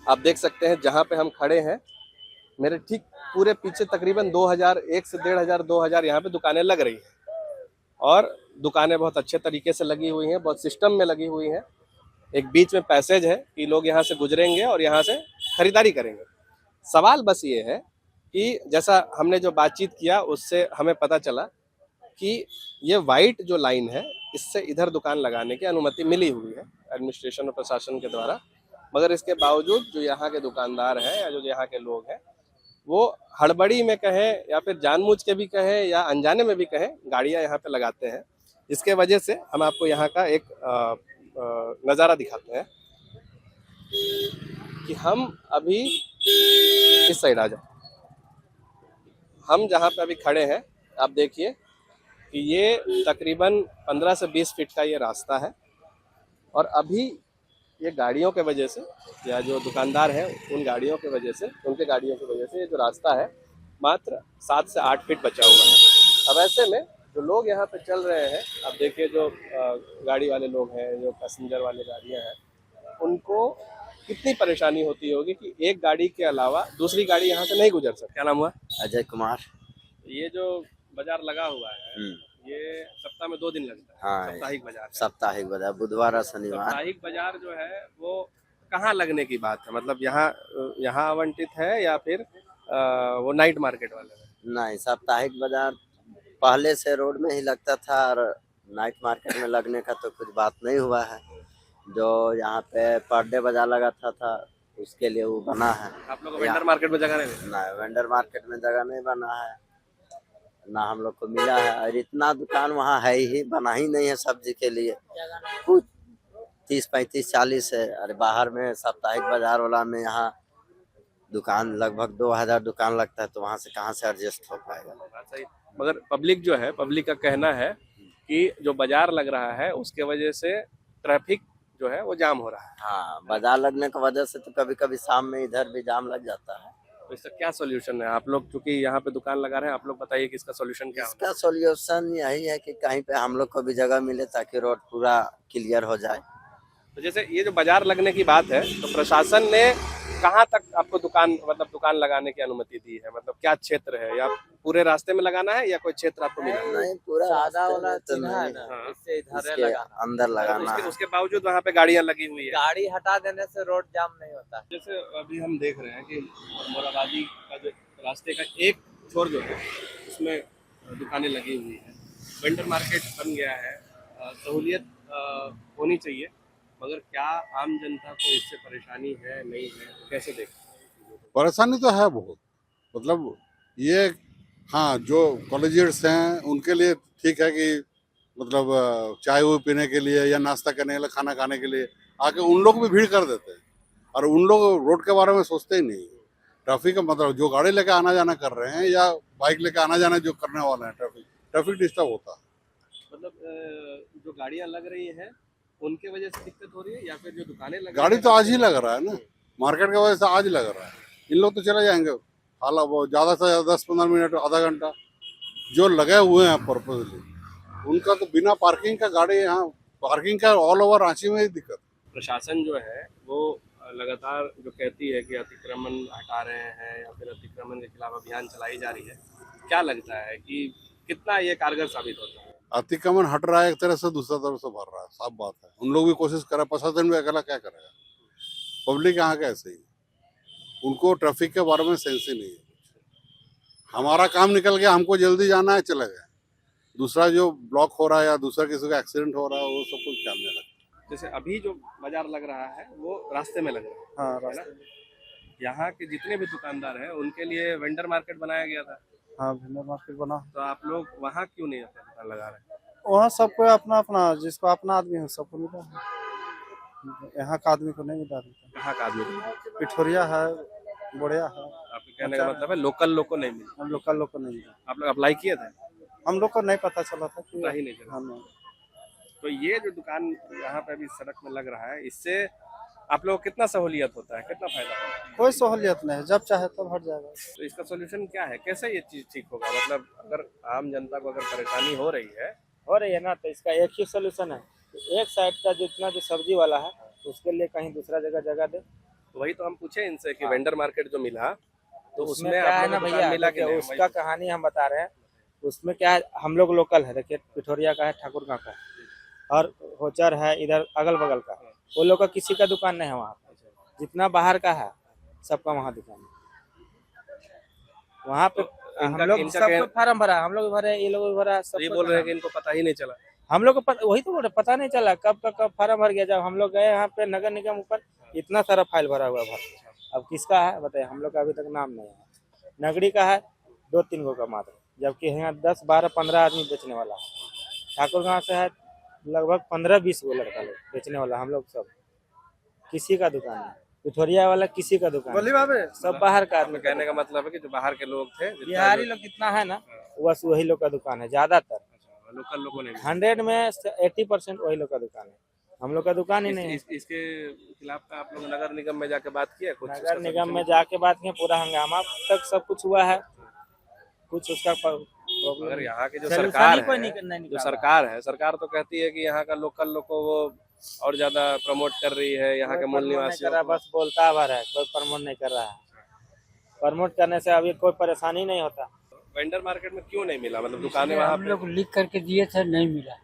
आप देख सकते हैं जहाँ पे हम खड़े हैं, मेरे ठीक पूरे पीछे तकरीबन 2000, 1 से 1500, 2000 यहाँ पे दुकानें लग रही हैं। और दुकानें बहुत अच्छे तरीके से लगी हुई हैं, बहुत सिस्टम में लगी हुई हैं। एक बीच में पैसेज है कि लोग यहाँ से गुजरेंगे और यहाँ से खरीदारी करेंगे। सवाल बस ये है कि जैसा हमने जो बातचीत किया उससे हमें पता चला कि ये वाइट जो लाइन है, इससे इधर दुकान लगाने की अनुमति मिली हुई है एडमिनिस्ट्रेशन और प्रशासन के द्वारा। मगर इसके बावजूद जो यहाँ के दुकानदार हैं या जो यहाँ के लोग हैं, वो हड़बड़ी में कहें या फिर जानबूझ के भी कहें या अनजाने में भी कहें, गाड़ियाँ यहाँ पे लगाते हैं। इसके वजह से हम आपको यहाँ का एक नज़ारा दिखाते हैं कि हम अभी इस साइड आ जाओ। हम जहाँ पे अभी खड़े हैं, आप देखिए कि ये तकरीबन 15 से 20 फीट का ये रास्ता है। और अभी ये गाड़ियों के वजह से या जो दुकानदार हैं उन गाड़ियों की वजह से, उनके गाड़ियों की वजह से ये जो रास्ता है मात्र 7 से 8 फीट बचा हुआ है। अब ऐसे में जो लोग यहाँ पे चल रहे हैं, आप देखिए जो गाड़ी वाले लोग हैं, जो पैसेंजर वाले गाड़ियाँ हैं, उनको कितनी परेशानी होती होगी कि एक गाड़ी के अलावा दूसरी गाड़ी यहाँ से नहीं गुजर सकती। क्या नाम हुआ? अजय कुमार। ये जो बाजार लगा हुआ है, ये सप्ताह में 2 दिन लगता है। हाँ, साप्ताहिक बाजार है। साप्ताहिक बाजार बुधवार और शनिवार। साप्ताहिक बाजार जो है वो कहाँ लगने की बात है? मतलब यहाँ आवंटित है या फिर वो नाइट मार्केट वाले है? नहीं, साप्ताहिक बाजार पहले से रोड में ही लगता था और नाइट मार्केट में लगने का तो कुछ बात नहीं हुआ है। जो यहाँ पे पर डे बाजार लगा था उसके लिए वो बना है। आप लोग वेंडर मार्केट में जगह नहीं? नहीं, वेंडर मार्केट में जगह नहीं बना है, ना हम लोग को मिला है। और इतना दुकान वहाँ है ही, बना ही नहीं है सब्जी के लिए। कुछ 30, 35, 40 है। अरे बाहर में साप्ताहिक बाजार वाला में यहाँ दुकान लगभग 2000 दुकान लगता है, तो वहाँ से कहाँ से एडजस्ट हो पाएगा? मगर पब्लिक जो है, पब्लिक का कहना है कि जो बाजार लग रहा है उसके वजह से ट्रैफिक जो है वो जाम हो रहा है। हाँ, बाजार लगने की वजह से तो कभी कभी शाम में इधर भी जाम लग जाता है। तो इसका क्या सोल्यूशन है? आप लोग चूंकि यहाँ पे दुकान लगा रहे हैं, आप लोग बताइए कि इसका सोल्यूशन क्या है? इसका सोल्यूशन यही है कि कहीं पे हम लोग को भी जगह मिले ताकि रोड पूरा क्लियर हो जाए। तो जैसे ये जो बाजार लगने की बात है, तो प्रशासन ने कहाँ तक आपको दुकान लगाने की अनुमति दी है? मतलब क्या क्षेत्र है, या पूरे रास्ते में लगाना है या कोई क्षेत्र आपको मिला? नहीं, पूरा सादा वाला तो चिन्ह है नहीं, ना, इससे इधर इसके लगाना। अंदर लगाना है। उसके बावजूद वहाँ पे गाड़ियाँ लगी हुई है। गाड़ी हटा देने से रोड जाम नहीं होता। जैसे अभी हम देख रहे हैं कि मोराबादी का जो रास्ते का एक छोर जो है उसमें दुकानें लगी हुई है, वेंडर मार्केट बन गया है। सहूलियत होनी चाहिए, मगर क्या आम जनता को इससे परेशानी है, नहीं है? कैसे देखते? परेशानी तो है बहुत। मतलब ये, हाँ, जो कॉलेजियट्स हैं उनके लिए ठीक है कि मतलब चाय वो पीने के लिए या नाश्ता करने के लिए, खाना खाने के लिए आके उन लोग भी भीड़ कर देते हैं, और उन लोग रोड के बारे में सोचते ही नहीं। ट्रैफिक का मतलब जो गाड़ी लेके आना जाना कर रहे हैं या बाइक लेके आना जाना जो करने वाले हैं, ट्रैफिक डिस्टर्ब होता है। मतलब जो गाड़ियाँ लग रही हैं उनके वजह से दिक्कत हो रही है, या फिर जो दुकानें लग गाड़ी तो आज ही लग रहा है ना, मार्केट की वजह से आज लग रहा है। इन लोग तो चले जाएंगे हाला, वो ज़्यादा से ज़्यादा 10-15 मिनट, आधा घंटा। जो लगे हुए हैं पर्पजली, उनका तो बिना पार्किंग का गाड़ी, यहाँ पार्किंग का ऑल ओवर रांची में ही दिक्कत। प्रशासन जो है वो लगातार जो कहती है कि अतिक्रमण हटा रहे हैं या फिर अतिक्रमण के खिलाफ अभियान चलाई जा रही है, क्या लगता है कि कितना ये कारगर साबित होता है? अतिक्रमण हट रहा है एक तरह से, दूसरा तरफ से भर रहा है, साफ बात है। उन लोग भी कोशिश कर रहे हैं, प्रशासन भी अकेला क्या करेगा? पब्लिक यहाँ का ऐसे ही, उनको ट्रैफिक के बारे में सेंस ही नहीं है। हमारा काम निकल गया, हमको जल्दी जाना है, चले गए। दूसरा जो ब्लॉक हो रहा है या दूसरा किसी का एक्सीडेंट हो रहा है, वो सब कुछ ख्याल नहीं रखता। जैसे अभी जो बाजार लग रहा है वो रास्ते में लग रहा है। हाँ, है ना? यहाँ के जितने भी दुकानदार हैं उनके लिए वेंडर मार्केट बनाया गया था। हाँ, वेंडर मार्केट बना। तो आप लोग वहाँ क्यों नहीं अपना दुकान लगा रहे हैं? वहाँ सबको अपना अपना, जिसको अपना आदमी है सबको मिला है, यहाँ का आदमी को नहीं मिला। कहाँ का आदमी? पिठोरिया है, बोड़िया है। आपके कहने का मतलब है लोकल लोग को नहीं मिला? हम लोकल लोग को नहीं मिला। आप लोग अप्लाई किए थे? हम लोग को नहीं पता चला था कि पता ही नहीं चला। हाँ, तो ये जो दुकान यहाँ पे अभी सड़क में लग रहा है, इससे आप लोग कितना सहूलियत होता है, कितना फायदा होता है? कोई सहूलियत नहीं है, जब चाहे तब हट जाएगा। तो इसका सोल्यूशन क्या है? कैसे ये चीज ठीक होगा? मतलब अगर आम जनता को अगर परेशानी हो रही है ना, तो इसका एक ही सोल्यूशन है। एक साइड का जितना जो सब्जी वाला है उसके लिए कहीं दूसरा जगह दे, तो वही तो हम पूछे इनसे कि हाँ। वेंडर मार्केट जो मिला तो उसमें क्या आप है लोगों ना को दुकान भैया, मिला कि देखिए, नहीं? उसका कहानी हम बता रहे हैं। उसमें क्या है, हम लोग लोकल है, देखिए पिठोरिया का है, ठाकुरगांव का है, और होचर है इधर अगल बगल का। वो लोग का किसी का दुकान नहीं है वहाँ पे। जितना बाहर का है सबका वहाँ दुकान है। वहाँ पे हम इनका- लोग इनका सबको क्या- फार्म भरा, हम लोग भरे, ये लोग भी भरा, तो ये सबको बोल रहे हैं भरा। कि इनको पता ही नहीं चला। हम लोग को वही तो बोल रहे, पता नहीं चला कब का कब फार्म भर गया। जब हम लोग गए यहाँ पे नगर निगम ऊपर, इतना सारा फाइल भरा हुआ भर। अब किसका है बताइए, हम लोग का अभी तक नाम नहीं है। नगरी का है 2-3 गो का मात्र, जबकि यहाँ 10, 12, 15 आदमी बेचने वाला है। ठाकुरगांव से है लगभग 15-20 गो लड़का लोग बेचने वाला। हम लोग सब किसी का दुकान नहीं, पिठोरिया वाला किसी का दुकान नहीं, सब बाहर का आदमी। कहने का मतलब है कि जो बाहर के लोग थे, जितना बिहारी जो- लोग कितना है ना, बस वही लोग का दुकान है ज्यादातर। लोकल लोगों ने 100 में 80% वही लोग का दुकान है, हम लोग का दुकान ही नहीं है। इसके खिलाफ का आप लोग नगर निगम में जाके बात किया कुछ? नगर निगम में जाके बात किए, पूरा हंगामा तक सब कुछ हुआ है, कुछ उसका अगर यहाँ की जो solution सरकार ही कोई है, नहीं जो निकाल रहा। सरकार है, सरकार तो कहती है कि यहाँ का लोकल लोग को वो और ज्यादा प्रमोट कर रही है, यहाँ के कोई मूल प्रमोट नहीं निवासियों कर रहा, को। बस बोलता भर है, कोई प्रमोट नहीं कर रहा है। प्रमोट करने से अभी कोई परेशानी नहीं होता। वेंडर मार्केट में क्यों नहीं मिला? मतलब दुकानें वहाँ हम पे, लोग लिख करके दिए थे, नहीं मिला।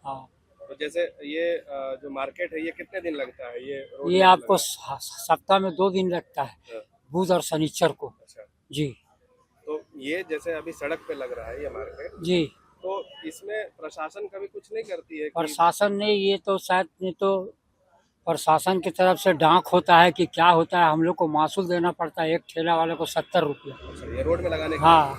हाँ, तो जैसे ये जो मार्केट है ये कितने दिन लगता है? ये रोड ये में आपको लगता सप्ताह में 2 दिन लगता है, है? बुध और शनिचर को। अच्छा, जी तो ये जैसे अभी सड़क पे लग रहा है ये मार्केट, जी। तो इसमें प्रशासन कभी कुछ नहीं करती है कि प्रशासन ने ये तो शायद नहीं, तो प्रशासन की तरफ से डांक होता है कि क्या होता है, हम लोग को मासूल देना पड़ता है एक ठेला वाले को 70 रुपया। अच्छा, ये रोड में लगाने के हाँ,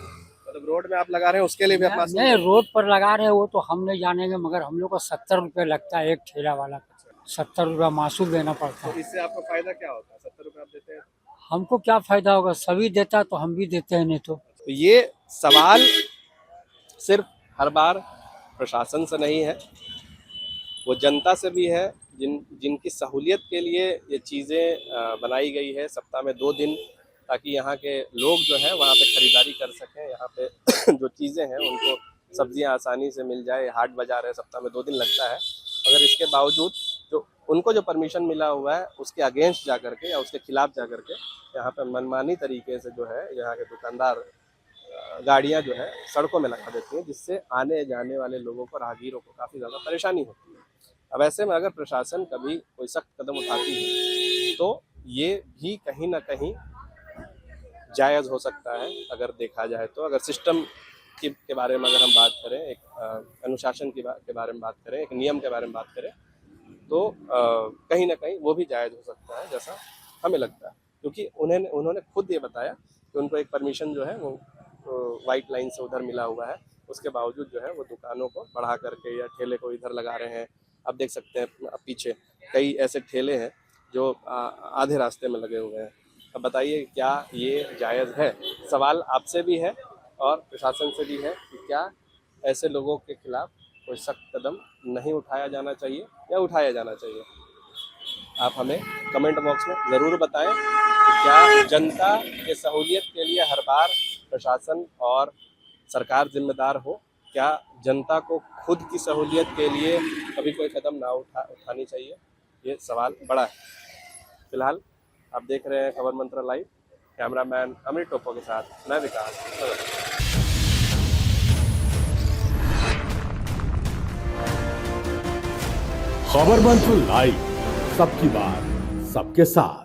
मतलब रोड में आप लगा रहे हैं उसके लिए भी आप मासूल नहीं रोड पर लगा रहे हैं वो तो हम नहीं जानेंगे, मगर हम लोग को 70 रुपये लगता है एक ठेला वाला का, 70 रुपया मासूल देना पड़ता तो है। इससे आपको फायदा क्या होता है? 70 रुपए आप देते हैं हमको क्या फायदा होगा, सभी देता तो हम भी देते हैं, नहीं तो। तो ये सवाल सिर्फ हर बार प्रशासन से नहीं है, वो जनता से भी है, जिनकी सहूलियत के लिए ये चीज़ें बनाई गई है सप्ताह में 2 दिन, ताकि यहाँ के लोग जो है वहाँ पे खरीदारी कर सकें। यहाँ पे जो चीज़ें हैं उनको सब्जियाँ आसानी से मिल जाए। हाट बाजार है, सप्ताह में 2 दिन लगता है, मगर इसके बावजूद जो उनको जो परमिशन मिला हुआ है उसके अगेंस्ट जा करके या उसके खिलाफ जा करके यहाँ पे मनमानी तरीके से जो है यहाँ के दुकानदार गाड़ियाँ जो है सड़कों में लगा देती हैं, जिससे आने जाने वाले लोगों को, राहगीरों को काफ़ी ज़्यादा परेशानी होती है। अब ऐसे में अगर प्रशासन कभी कोई सख्त कदम उठाती है तो ये भी कहीं ना कहीं जायज़ हो सकता है, अगर देखा जाए तो। अगर सिस्टम के बारे में अगर हम बात करें, एक अनुशासन के बारे में बात करें, एक नियम के बारे में बात करें, तो कहीं ना कहीं वो भी जायज़ हो सकता है, जैसा हमें लगता है। क्योंकि उन्होंने खुद ये बताया कि उनको एक परमिशन जो है वो वाइट लाइन से उधर मिला हुआ है, उसके बावजूद जो है वो दुकानों को बढ़ा करके या ठेले को इधर लगा रहे हैं। आप देख सकते हैं अब पीछे कई ऐसे ठेले हैं जो आधे रास्ते में लगे हुए हैं। अब बताइए क्या ये जायज़ है? सवाल आपसे भी है और प्रशासन से भी है कि क्या ऐसे लोगों के खिलाफ कोई सख्त कदम नहीं उठाया जाना चाहिए या उठाया जाना चाहिए? आप हमें कमेंट बॉक्स में ज़रूर बताएं कि क्या जनता के सहूलियत के लिए हर बार प्रशासन और सरकार जिम्मेदार हो? क्या जनता को खुद की सहूलियत के लिए कभी कोई कदम ना उठानी चाहिए? ये सवाल बड़ा है। फिलहाल आप देख रहे हैं खबर मंत्रा लाइव। कैमरामैन अमृत टोपो के साथ मैं विकास। खबर मंत्र लाइव, सबकी बात सबके साथ।